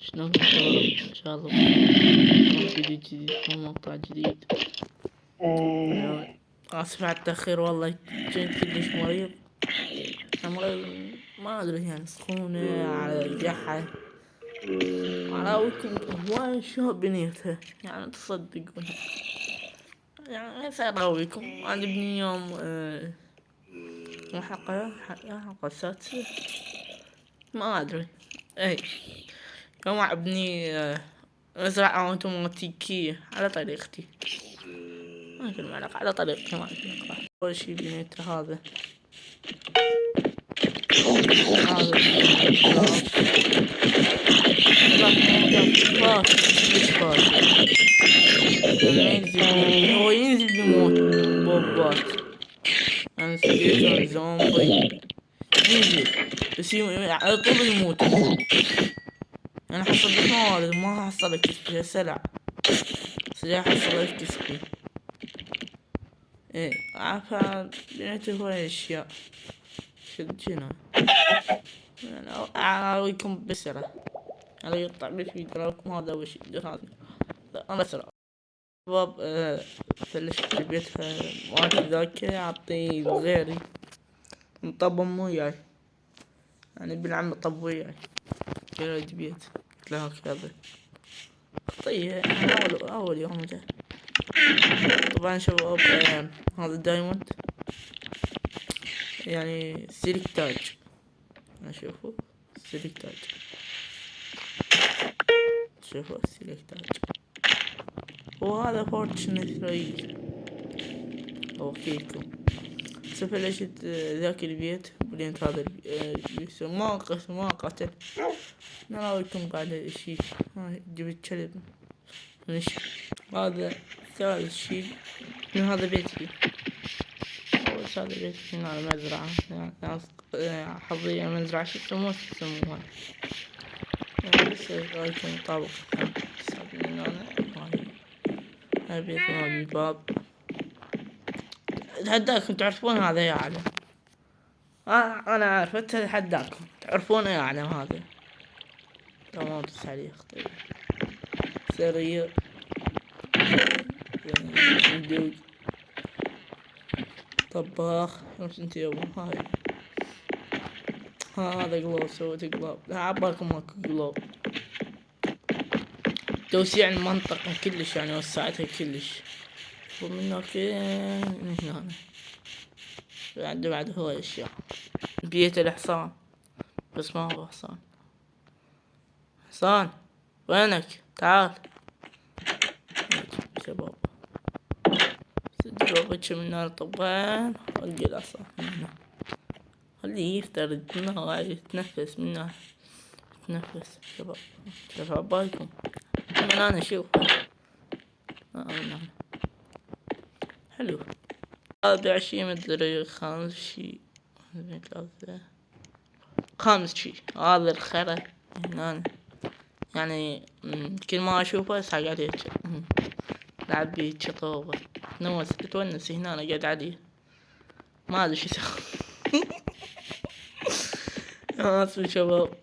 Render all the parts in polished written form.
شلونكم شباب؟ ان شاء الله معكم فيديو جديد ومقطع جديد. اسف على التأخير، والله كنت كلش مريض. مريض ما ادري، يعني سخونة على قحة على وكم هواي اشياء بنيتها، يعني تصدقون. يعني هسه اراويكم. عجبني يوم الحلقة السادسة، ما ادري اي يوم عجبني مزرعة اوتوماتيكية على طريقتي، ما في المعلقة على طريقتي، ما في المعلقة. أول شي بنيت هذا كلش فاشل. لما ينزل هو ينزل يموت من بوبات، يعني سكيلتون زومبي ينزل بس على طول يموت. انا حصلت موارد ما حصلت كسبي سلع حصلت كسبي. ايه عارفة بنيت هواي اشياء شد جنان. يعني اراويكم بسرعة على يقطع بالفيديو لكم هذا وش هذا. لا انا اسرع شباب. فلشت بيتها وقت ذاك اعطي غيري مطبم وياي، يعني ابن عمي طب وياي جريت بيت. قلت له كذا خطية يعني اول يوم جاي. طبعا شباب هذا الدايموند يعني سلك تاج، اشوفه سلك تاج، شوفوا سلك تاج. وهذا فورتشنت ريج اوكيكم. فلشت ذاك البيت بنيت هذا البيت. ما قتل. نراويكم بعد الشي. جبت كلب هذا ثالث شي من هذا بيتي. هذا بيتي من على مزرعة، يعني حظية مزرعة شو يسموها بس رايكم طابق من هنا. هاي بيت مال باب. اتحداكم تعرفون هذا يا عالم. انا عارف اتحداكم تعرفون يا عالم هذا. تمام بس عليه خطير سريع صندوق طباخ. شمس انت يابا. هاي هذا قلوب، سويت قلوب. لا عبالكم ماكو قلوب. توسيع المنطقة كلش، يعني وسعتها كلش. ومن هناك من هنا بعد هواي اشياء. بيت الحصان بس ما هو حصان. حصان وينك؟ تعال شباب. سجل من هنا طبعا. والقي الحصان من هنا، خليه يفترد منها وقاعد يتنفس منها. يتنفس شباب. شوف عبالكم من انا شوف. من هنا حلو. هذا شي مدري خامس شي خامس شي. هذا الخرا هنا، يعني كل ما اشوفه اسحق عليه. لعب بيه شطوبة تونس هنا. انا قاعد عليه ما ادري شو اسوي. اسف شباب.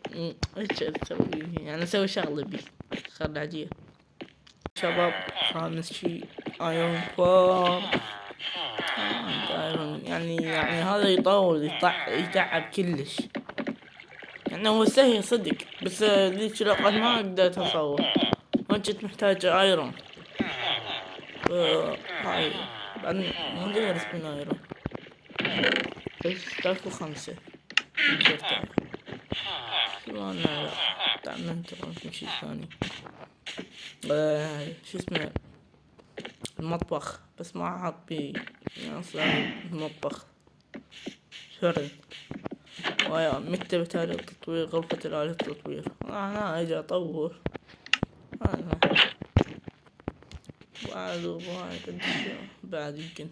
ايش اسوي؟ يعني اسوي شغلة بيه خل عجيه شباب. خامس شي ايرون فور. يعني هذا يطول يتعب كلش. يعني هو سهل صدق، بس ذيك الوقت ما قدرت اصور، ما كنت محتاج ايرون. هاي بعد ما غير اسم ايرون بس تاكو 5 شو انا تعملت شي ثاني. شو اسمه المطبخ، بس ما حط بيه يعني اصلا المطبخ فرن. ويا مكتبة آلة التطوير، غرفة آلة التطوير. أنا أجي أطور بعد يمكن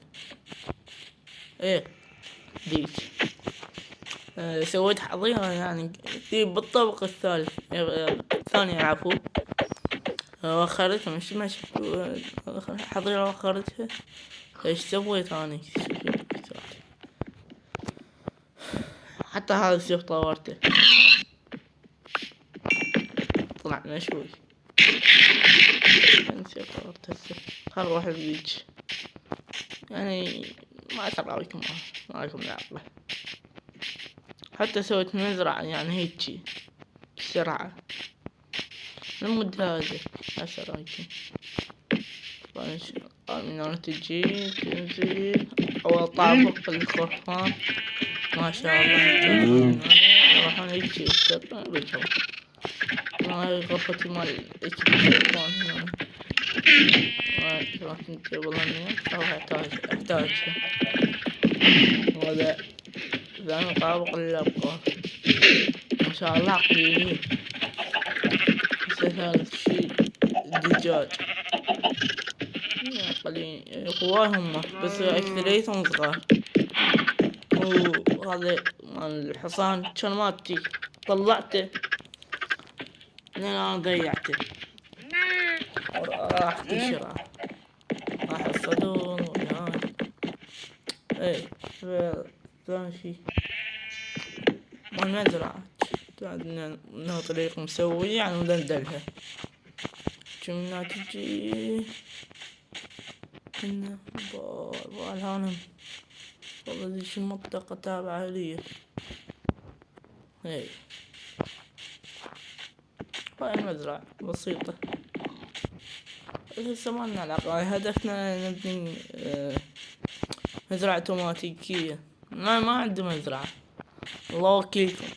إيه ديك. سويت حظيرة يعني دي بالطبق الثالث الثاني العفو. وخرتها مش حظيرة وخرتها. ايش سويت أنا؟ حتى هذا السيف طورته طلع مشوي. نسيت قررت هسه خل نروح البيتش. يعني ما أدري بكم ما لكم العقل. حتى سويت مزرعة يعني هيجي بسرعة لمدة هسه رايكم. من هنا تجي تنزل أول طابق الخرفان ما شاء الله. راح يجي رجعوا هاي غرفتي مال الخرفان هنا. راح ننتهي والله راح احتاجها. وهذا ثاني طابق الأبقار ما شاء الله قليلين. هسه ثالث شي الدجاج قليل هواي هم بس أكثريتهم صغار. وهذا مال الحصان كان مالتي طلعته لين أنا ضيعته راح تشرى راح الصدون والنهاية. ايه ثاني شي مال مزرعة إنه طريق مسوي يعني مدلدلها كنا تجي هنا بالهانم والله ذي شي منطقة تابعة لي. هاي المزرعة بسيطة هسه ما لنا علاقة. هدفنا نبني مزرعة اوتوماتيكية. ما عندي مزرعة الله وكيلكم.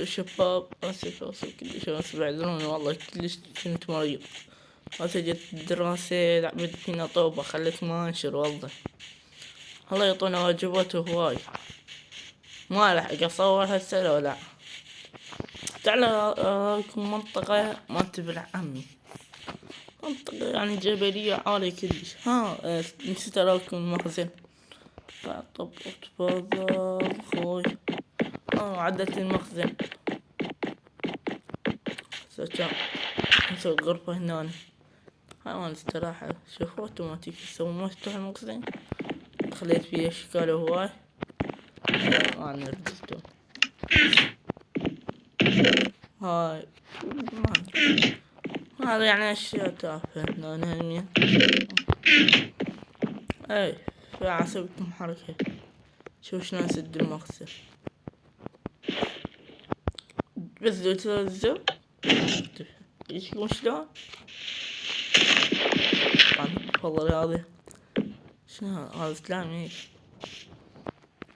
شباب اسف كلش بس بعذروني والله كلش كنت مريض. جت الدراسة لعبت فينا طوبة خليت ما انشر والله. الله يعطونا واجبات هواي ما لحق اصور هسه لو لا. تعال لكم منطقة ما تبلع عمي. منطقة يعني جبلية عالية كلش. نسيت اراكم المخزن. طب تفضل خوي. عدلت المخزن. نسوي غرفة هنا. هاي مال استراحة. شوفوا اوتوماتيك يسوي مفتوح المخزن. خليت فيه اشكال هواي. ما نرجعته. هاي هذا يعني اشياء تافهة هنا. اي فاسويكم حركة. شوف شلون نسد المخزن. بس لو تنزل يشوفون شلون. والله هذا شنو هذا سلامي.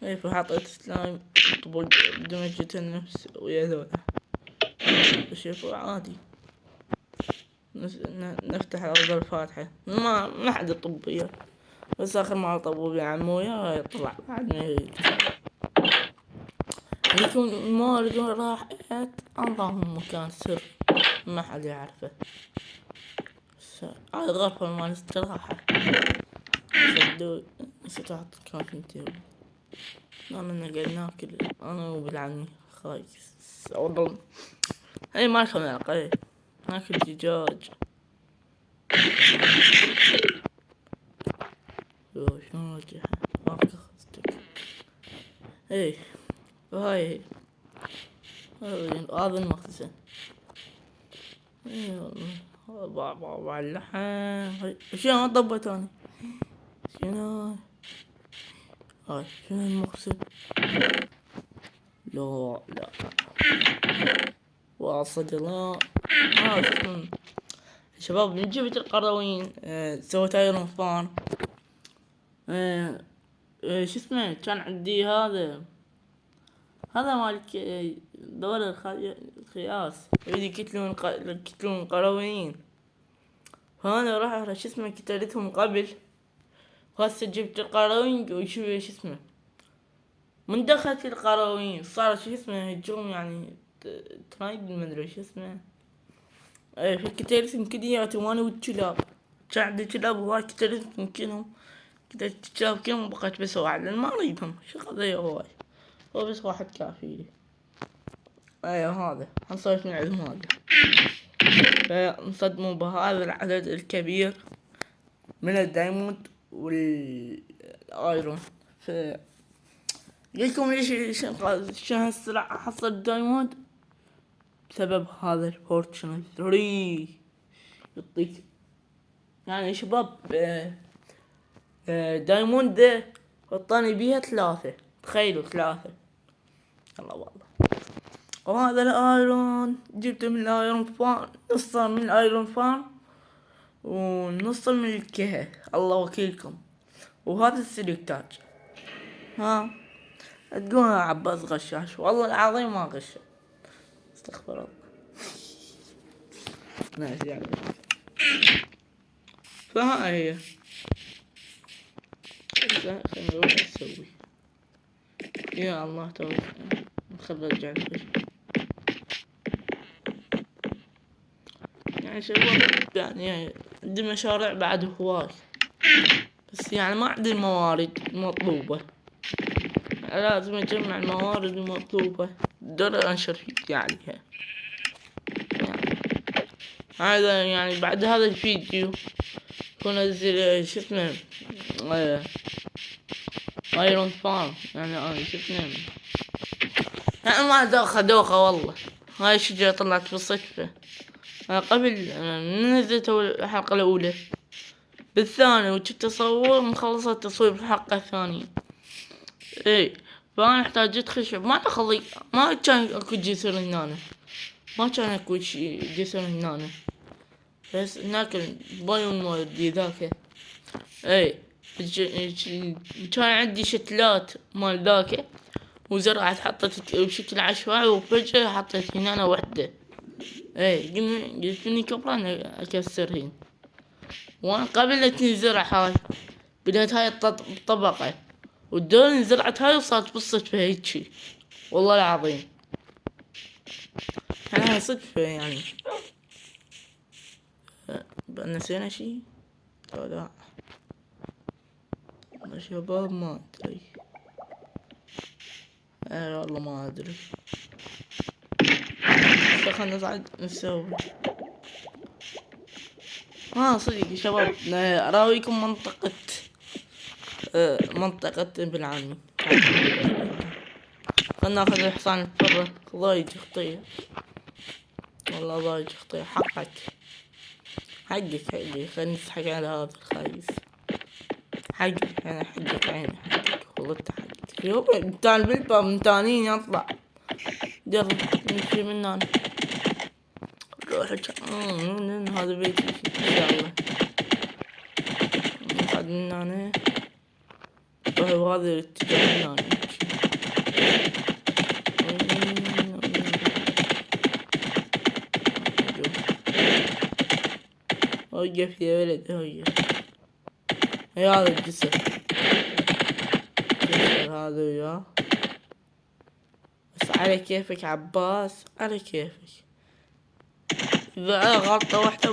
اي فحطيت سلام طبق دمجة النفس ويا ذولا. شوفوا عادي نفتح الأرض الفاتحة ما حد طبية بس آخر ما طبوا بعموية يطلع بعد ما يريد. يكون مورد راحت أنظم مكان سر ما حد يعرفه. هاي غرفة مال استراحة. صدق نسيت أحط كافينتي. أنا قاعد ناكل أنا وبالعمي خايس والله. هاي ما لكم علاقة. ناكل دجاج. شلون وجهها ماركة خستك. ايه وهاي هذا المخزن. ايه والله بابا اللحم. شنو ما ضبط انا. شنو هاي شنو المخزن. لا واصل لا. شباب من جبت القرويين سويت ايرون فان. شو اسمه كان عندي هذا مالك دور الخياس يريد يقتلون القرويين. فانا راح شو اسمه قتلتهم قبل. هسه جبت القرويين وشو اسمه من دخلت القرويين صار شو اسمه هجوم يعني ترايد ما ادري شو اسمه. في قتلتهم كلياتهم وانا والكلاب. كان عندي كلاب وهاي قتلتهم كلهم. قتلت الكلاب كلهم بقيت بس واحد لان ما اريدهم شو قضية هواي. هو بس واحد كافي لي. ايوه هذا حنصيف من عندهم هذا. فنصدموا بهذا العدد الكبير من الدايموند والايرون. ليكم ليش شنو السلعة حصل الدايموند بسبب هذا الفورتشنال 3 يعطيك يعني شباب. دايموند حطاني بيها 3، تخيلوا 3. الله والله. وهذا الايرون جبته من الايرون فارم، نصا من الايرون فارم ونصا من الكهف، الله وكيلكم. وهذا السلك تاج. ها تقول يا عباس غشاش، والله العظيم ما غش، استغفر الله. ماشي يعني. فها هي خلينا نروح نسوي. يا الله توفى، خل ارجع الفيش. يعني شباب يعني عندي مشاريع بعد هواي، بس يعني ما عندي الموارد المطلوبة. لازم اجمع الموارد المطلوبة دور انشر فيديو عليها. يعني هذا يعني بعد هذا الفيديو كون انزل شو اسمه ايرون فارم، يعني شو اسمه يعني ما دوخة والله. هاي الشجرة طلعت بالصدفة قبل نزلت الحلقة الأولى. بالثانية وجدت تصور مخلصة التصوير في الحلقة الثانية. ايه فأنا احتاجت خشب، ما أخلي ما كان اكو جسر هنا، ما كان اكو جسر هنا، بس هناك البايون مال ذاك. ايه كان عندي شتلات مال ذاك وزرعت حطت بشكل عشوائي، وفجأة حطيت هنا وحدة. ايه قلت اني كبران اكسرهن، وانا قبل لا تنزرع هاي بدأت هاي الطبقة، والدول زرعت هاي وصارت بالصدفة هيجي، والله العظيم يعني صدفة يعني. نسينا شي؟ لا يا شباب ما ادري، والله ما ادري. خلنا نصعد نسوي. صدق يا شباب اراويكم منطقة ابن عمي. خلنا ناخذ الحصان الفرة، ضايج خطية والله، ضايج خطية. حقك خلينا نضحك على هذا الخايس. حقك انا حقك عيني حقك والله حقك. يوه بتاع البلبة من تانيين يطلع. يلا نمشي من هنا روح. هذا بيتي ان شاء الله. نصعد من هنا وهذا الاتجاه من هنا. وقف يا ولد، هي هذا الجسر هذا وياه. بس على كيفك عباس، على كيفك. إذا غلطة واحدة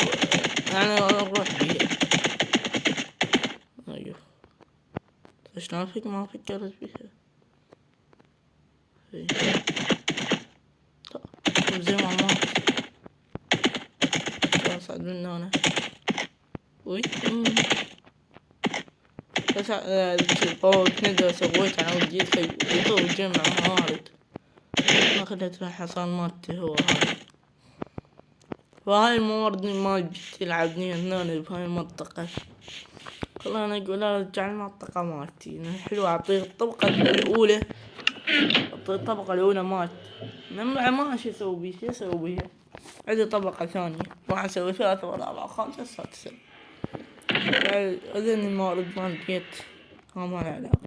يعني نروح بيها. أيوه شلون ما فكرت بيها. زي ما مات. أصعد من هنا. وي بس الباور كندا سويت على وديت يطول جمع موارد، ما خليت الحصان مالته هو هذا. وهاي الموارد ما جيت تلعبني هنا بهاي المنطقة. خلينا نقول ارجع المنطقة مالتي حلوة. اعطيه الطبقة الأولى، الطبقة الأولى مالت ما شو اسوي بيه، شو اسوي بيها. عندي طبقة ثانية راح اسوي 3 و4 و5 و6. اذن الموارد مال البيت ما له علاقة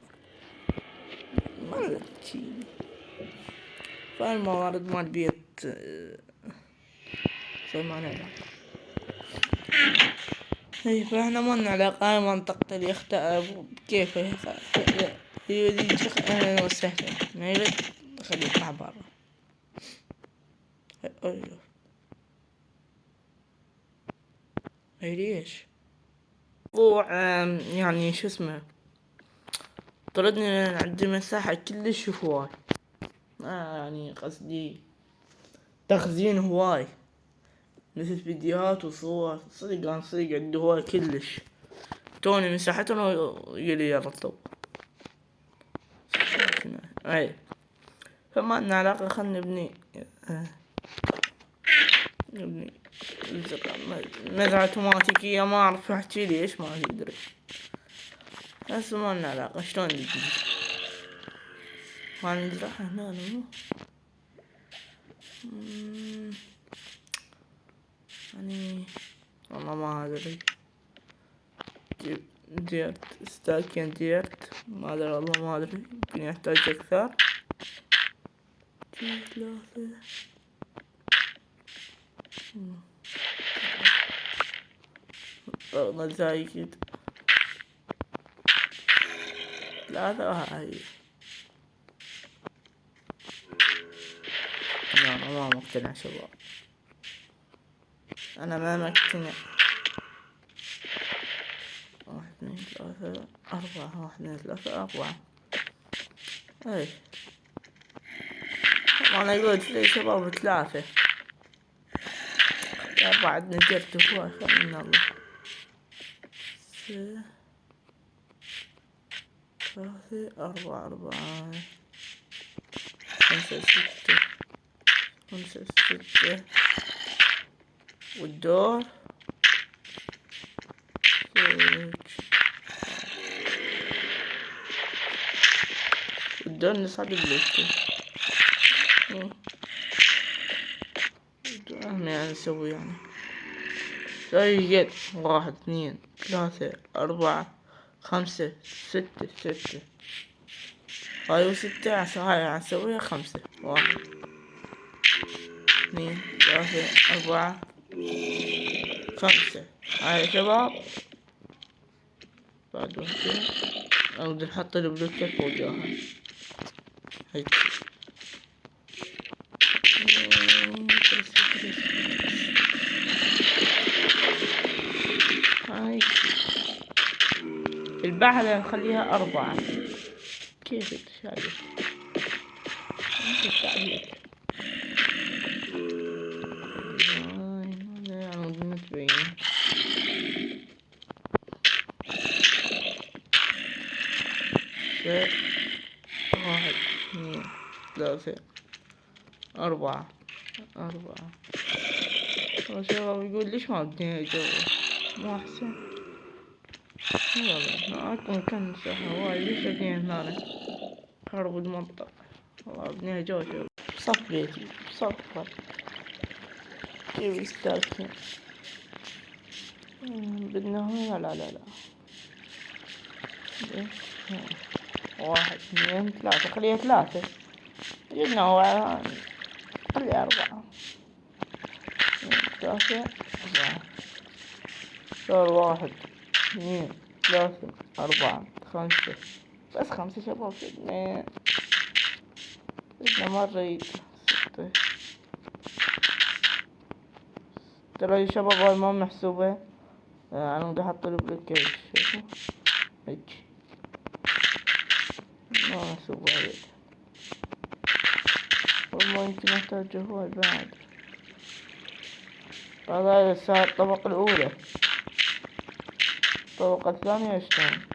ما شي. فالموارد مال البيت شي ما له علاقة. اي فاحنا ما لنا علاقة. هاي منطقة اللي اختار كيف يريد اهلا وسهلا، ما يريد خليه يطلع برا. ايوه ليش موضوع يعني شو اسمه طردني عندي مساحة كلش هواي. يعني قصدي تخزين هواي، مثل فيديوهات وصور. صدق عندي هواي كلش. توني مساحتنا يلي يرطب. اي فما لنا علاقة. خلنا نبني يا ابني مزرعة اوتوماتيكية، ما اعرف احكي ليش ما ادري، بس ما لنا علاقة. شلون ندري؟ ما نزرعها هنا مو يعني، والله ما ادري. جيب ديرت ستاكين ديرت، ما ادري والله ما ادري، يمكن يحتاج اكثر. جيب 3 مزايد 3 هاي. لا أنا ما مقتنع شباب، أنا ما مقتنع. 1 2 3 4، 1 2 3 4. اي أنا قلت لي شباب 3 4 عندنا جرت هو خلينا الله 3 4 4 5 6 5 6 والدور والدور نصعد بلوكه. يعني نسوي يعني سيد 1 2 3 4 5 6 هاي 6 عشان هاي نسويها 5 1 2 3 4 5 هاي يا شباب. بعد وحدة أقدر نحط البلوكات فوقها هيك. هاي البعلة نخليها 4. كيف تشابه التعليق؟ هاي هذا عمود متبين. 1 2 3 4 شباب يقول ليش ما بدي جو؟ مو أحسن؟ والله أكون كان سهل وايد. ليش أبني هنا خرب المنطقة؟ والله أبنيها جو شباب. صف بيتي صفر كيف يستاكن بدنا هنا. لا 1 2 3 خليها 3. جبنا هو خليها 4 3 4 صار 1 2 3 4 5 بس 5 شباب. بدنا مرة 6. ترى يا شباب هاي ما محسوبة. أنا بدي أحط البلوكات شوفوا هيك ما محسوبة هيك. والله يمكن أحتاج هواي بعد. هذا صار الطبقة الأولى. الطبقة الثانية شلون؟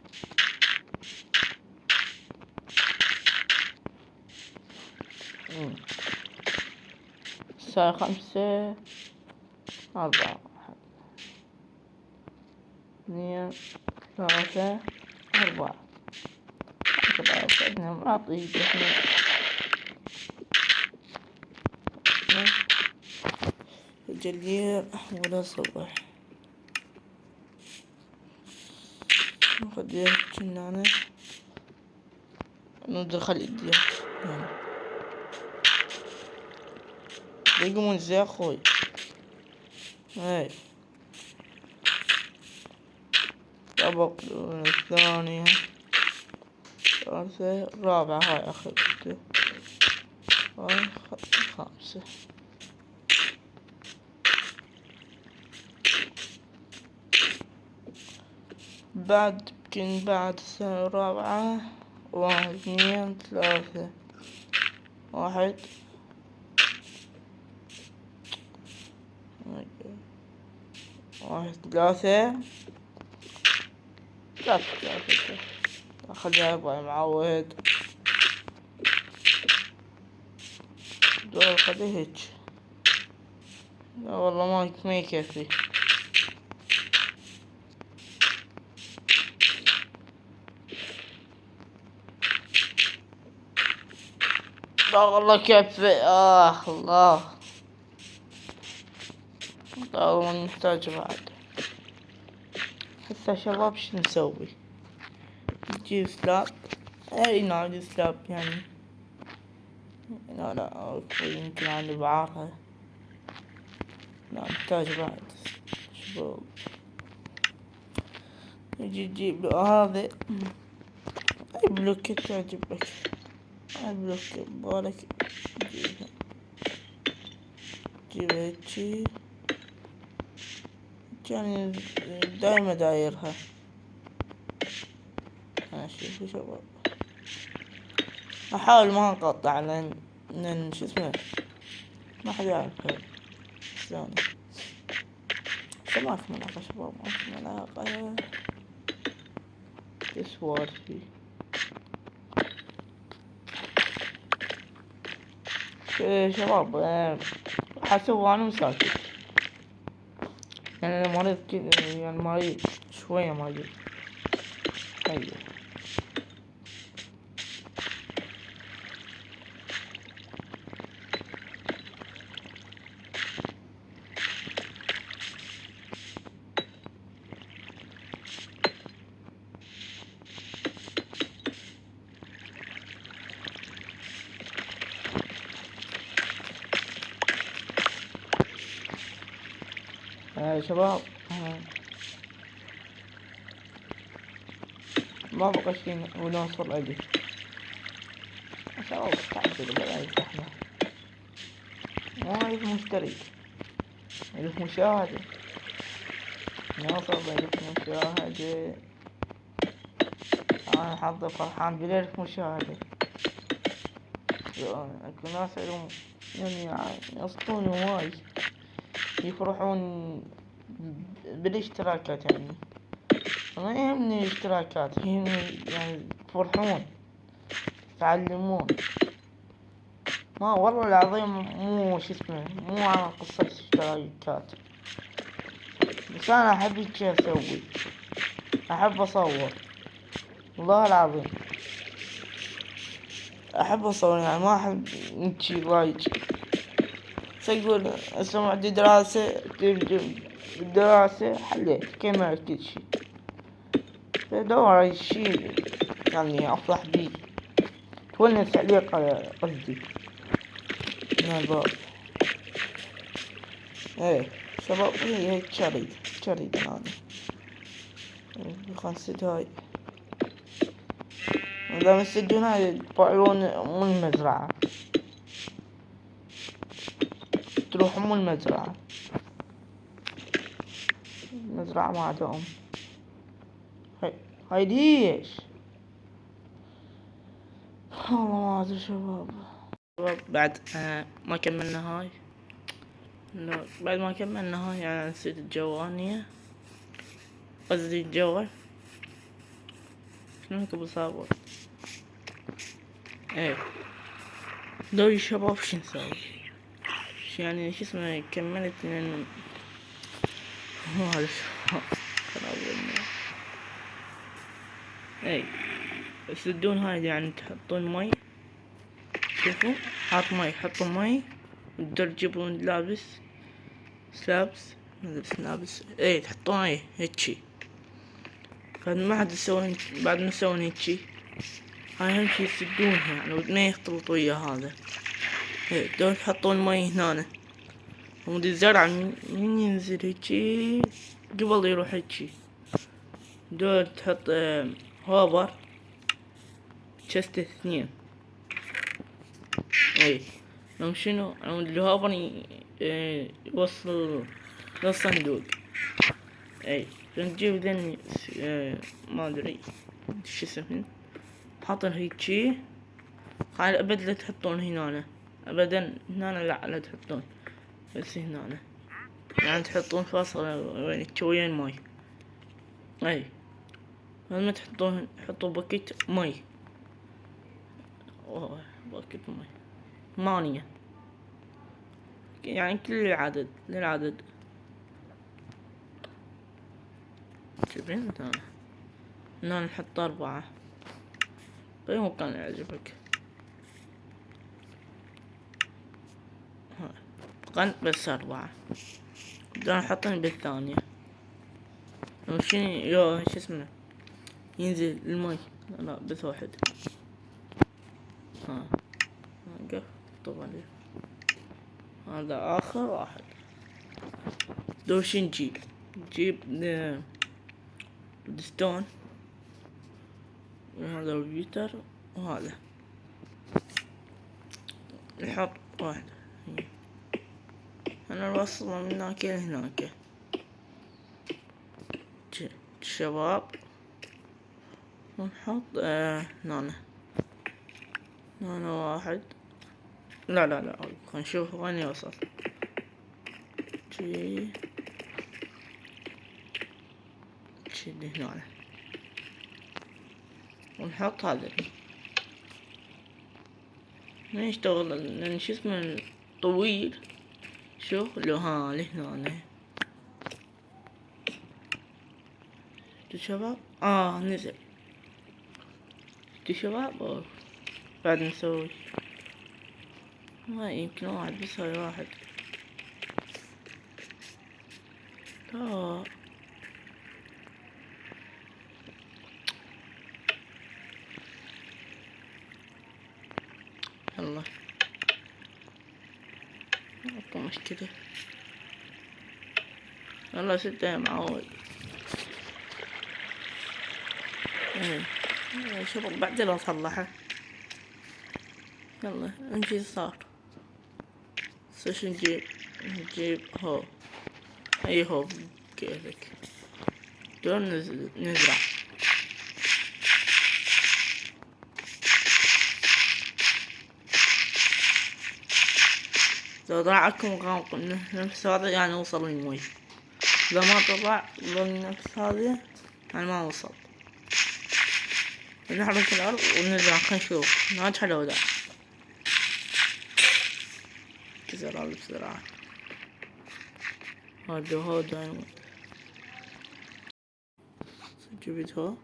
صار 5 4 1 2 3 4 بدنا نعطي جلية ولا صبح ناخد كنا ندخل الديات يقومون زي اخوي. هاي طبق الثانية 3 4 هاي اخذته. هاي 5 بعد يمكن بعد السنة الرابعة 1 2 3 1 1 3 أخليها 4 معود. دور خليه هيك لا والله ما يكفي. لا والله كفي. الله. لا والله نحتاج بعد. هسه شباب شو نسوي؟ نجيب سلاب. اي نعم سلاب يعني. لا اوكي يمكن عندي بعارها. لا نحتاج بعد شباب. نجي نجيب هذا. اي بلوكة تعجبك. اي بلوكة ببالك جيبها. جيبها هيجي. يعني دايما دايرها. شوفوا شباب. احاول ما نقطع لان شو اسمه ما حد يعرف شلون. ماكو ملاقة شباب ماكو ملاقة. سوالفي. شباب حسوا انا مساكت. يعني انا مريض كذا يعني مريض شوية مريض. ايوه. شباب ما بقى شي ونوصل أجي. شباب استعجلوا بلا يزحمة. ما ألف مشترك. ألف مشاهدة. نوصل بألف مشاهدة. أنا حظي فرحان بألف مشاهدة. أكو ناس علوم يعني يسطوني واي يفرحون بالاشتراكات يعني. ما يهمني الاشتراكات يهمني يعني يفرحون يتعلمون. ما والله العظيم مو شو اسمه مو على قصة اشتراكات. بس انا احب هيجي اسوي. احب اصور. والله العظيم احب اصور يعني ما احب هيجي وايد. سيقول هسه عندي دراسة بالدراسة حليت كملت كل شي. فدور هاي الشي يعني افرح بيه. تونس عليك قصدي من الباب. ايه شباب هي تشريد انا خلصت هاي. اذا مستدون هاي يطلعون من المزرعة. تروح من المزرعة. المزرعة ما عندهم. هاي ليش؟ والله ما ادري شباب. بعد ما كملنا هاي. لا بعد ما كملنا هاي انا نسيت الجوانية. قصدي الجوال. شنو ابو صابر. ايه دوري الشباب شو نسوي؟ يعني شو اسمه كملت لان ما اعرف. اي تسدون هاي يعني تحطون مي. شوفوا حاط مي حطوا مي وتجيبون لابس سلابس مدري سلابس اي تحطون اي هيجي. بعد ما حد يسوون بعد ما يسوون هيجي. هاي اهم شي تسدونها يعني ما يختلط ويا هذا. اي دول تحطون مي هنا. ومد الزرع من ينزل هيجي قبل يروح هيجي. دول تحط هوبر تشست 2. اي لو شنو الهوبر يوصل للصندوق. اي نجيب ذني ما ادري شو اسمه حاطن هيجي. قال ابد لا تحطون هنا ابدا هنا لا تحطون بس هنا يعني تحطون فاصلة وين وين ماي. اي لما تحطون حطوا باكيت ماي. باكيت ماي 8. يعني كل العدد للعدد. جيبين هنا نحط 4 بأي مكان يعجبك. قن بس 4 بدنا نحطهم بالثانية. وشني شو اسمه ينزل المي. لا بس 1. قف طبعا هذا آخر واحد. دوش نجيب ستون، وهذا البيتر، وهذا نحط 1. أنا نوصله من هناك لهناك. شباب ونحط هنا 1. لا خلينا نشوف وين يوصل. شي هنا ونحط هذا ما يشتغل لأن شو اسمه طويل. شوف لو لهنا شباب. نزل شباب. بعد نسوي ما يمكن واحد بس. هاي 1 يلا اكو مشكلة. يلا 6 يا معود. شباب بعدين اصلحه. يلا نجي صار شو نجيب هو. اي هو كيفك. دون نزرع. لو زرعكم غامق نفس هذا يعني وصل المي. إذا ما طلع نفس هذا يعني ما وصل. نحرك الأرض ونزرع. خلينا نشوف ناجحة لو لا. تزرع بسرعة. هذا هو دايموند. جبته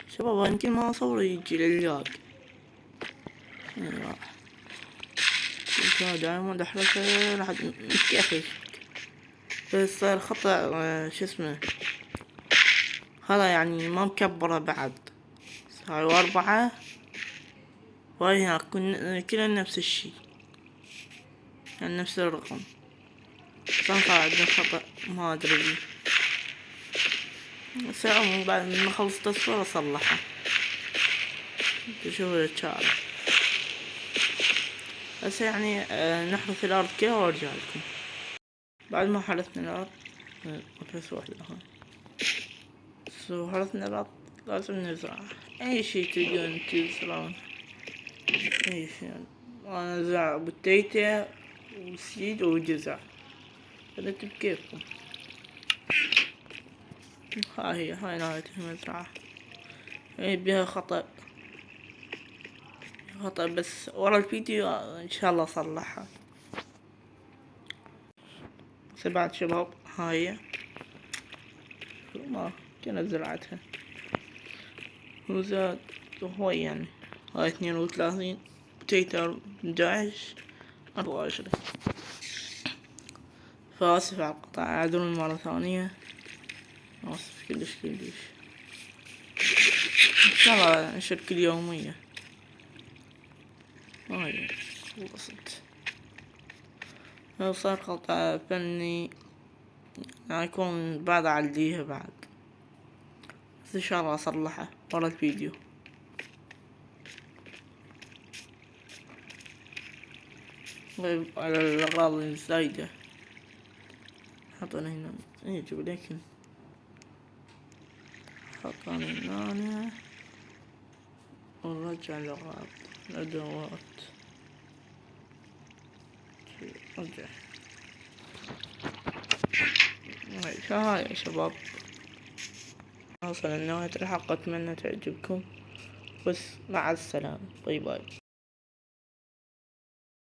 شباب. يمكن ما أصور يجي للياق. جبته دايموند أحركه لحد كيف بس صار خطأ. شو اسمه هذا يعني ما مكبره بعد. هاي 4 وهاي هناك كلها نفس الشي يعني نفس الرقم. صار عندنا خطأ ما أدري. بس عموما بعد ما نخلص تصوير أصلحه. تشوفوا الشارع بس يعني نحرث الأرض كذا وأرجع لكم. بعد ما حرثنا الأرض بس 1 حرثنا الأرض لازم نزرع أي شي تريدون تزرعون. أي شي أنا أزرع بطيتة وسيد وجزع. هذا بكيفكم. هاي نهاية المزرعة. بها خطأ بس ورا الفيديو إن شاء الله أصلحها. بعد شباب هاي ما كنا زرعتها وزاد هو يعني هاي 32 بتيتر 11 24. فآسف على القطع. عذروني مرة ثانية. آسف كلش. إن شاء الله نشارك اليومية. هاي خلصت. لو صار قطع فني يكون بعد أعديها بعد. بس إن شاء الله أصلحه ورا الفيديو. على الأغراض الزايدة حطنا هنا. يجب لكن حطنا هنا ونرجع الأغراض الأدوات. رجع. هاي يا شباب وصلنا لنهاية الحلقة. أتمنى تعجبكم بس مع السلامة. باي باي.